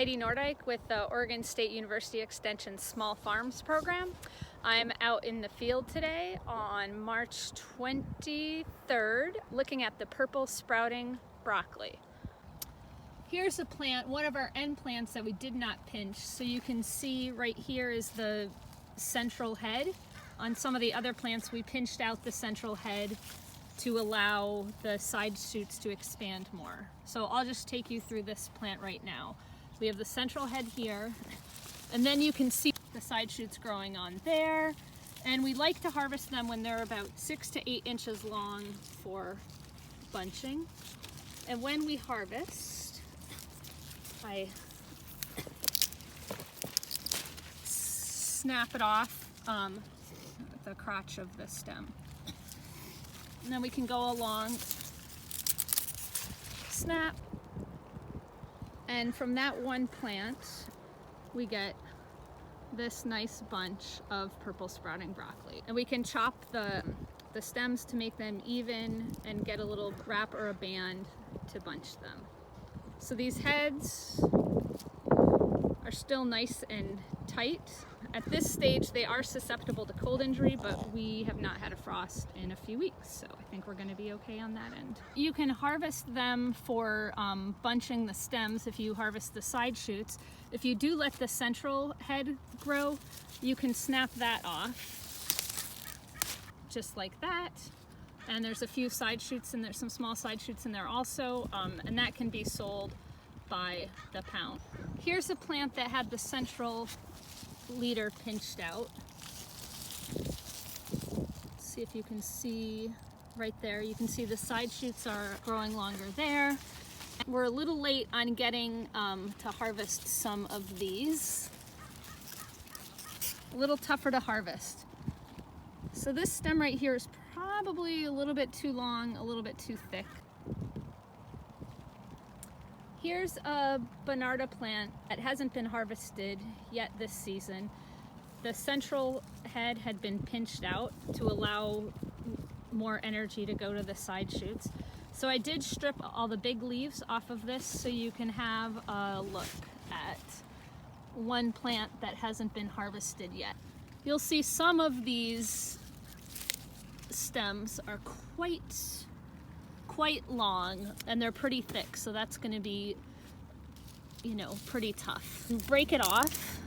Heidi Nordyke with the Oregon State University Extension Small Farms program. I'm out in the field today on March 23rd looking at the purple sprouting broccoli. Here's a plant, one of our end plants that we did not pinch. So you can see right here is the central head. On some of the other plants we pinched out the central head to allow the side shoots to expand more. So I'll just take you through this plant right now. We have the central head here, and then you can see the side shoots growing on there. And we like to harvest them when they're about 6 to 8 inches long for bunching. And when we harvest, I snap it off the crotch of the stem. And then we can go along, snap, and from that one plant we get this nice bunch of purple sprouting broccoli. And we can chop the stems to make them even and get a little wrap or a band to bunch them. So these heads are still nice and tight. At this stage they are susceptible to cold injury, but we have not had a frost in a few weeks, so I think we're going to be okay on that end. You can harvest them for bunching the stems if you harvest the side shoots. If you do let the central head grow, you can snap that off just like that. And there's a few side shoots and there's some small side shoots in there also, and that can be sold by the pound. Here's a plant that had the central leader pinched out. See if you can see right there. You can see the side shoots are growing longer there. We're a little late on getting to harvest some of these. A little tougher to harvest. So this stem right here is probably a little bit too long, a little bit too thick. Here's a Bonarda plant that hasn't been harvested yet this season. The central head had been pinched out to allow more energy to go to the side shoots. So I did strip all the big leaves off of this so you can have a look at one plant that hasn't been harvested yet. You'll see some of these stems are quite long and they're pretty thick, so that's going to be, you know, pretty tough. Break it off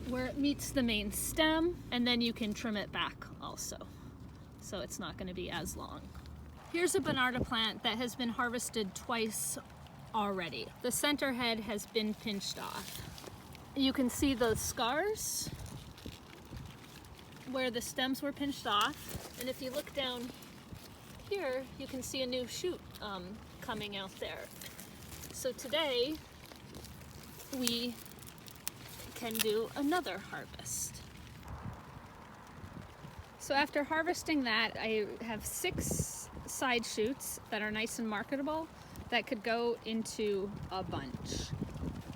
where it meets the main stem, and then you can trim it back also, so it's not going to be as long. Here's a Bonarda plant that has been harvested twice already. The center head has been pinched off. You can see the scars where the stems were pinched off, and if you look down here you can see a new shoot coming out there. So today we can do another harvest. So after harvesting that, I have 6 side shoots that are nice and marketable that could go into a bunch.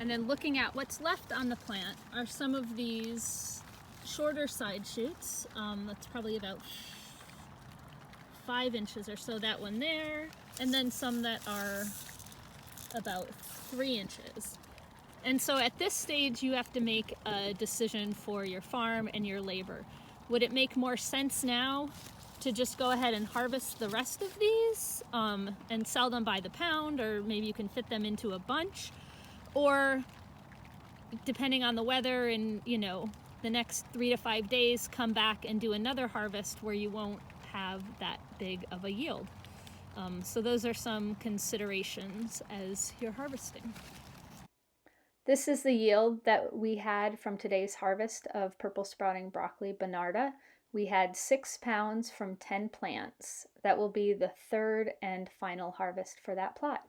And then looking at what's left on the plant are some of these shorter side shoots. That's probably about 5 inches or so, that one there, and then some that are about 3 inches. And so at this stage you have to make a decision for your farm and your labor. Would it make more sense now to just go ahead and harvest the rest of these and sell them by the pound, or maybe you can fit them into a bunch? Or depending on the weather and, you know, the next 3 to 5 days, come back and do another harvest where you won't have that big of a yield. So those are some considerations as you're harvesting. This is the yield that we had from today's harvest of purple sprouting broccoli Bonarda. We had 6 pounds from 10 plants. That will be the 3rd and final harvest for that plot.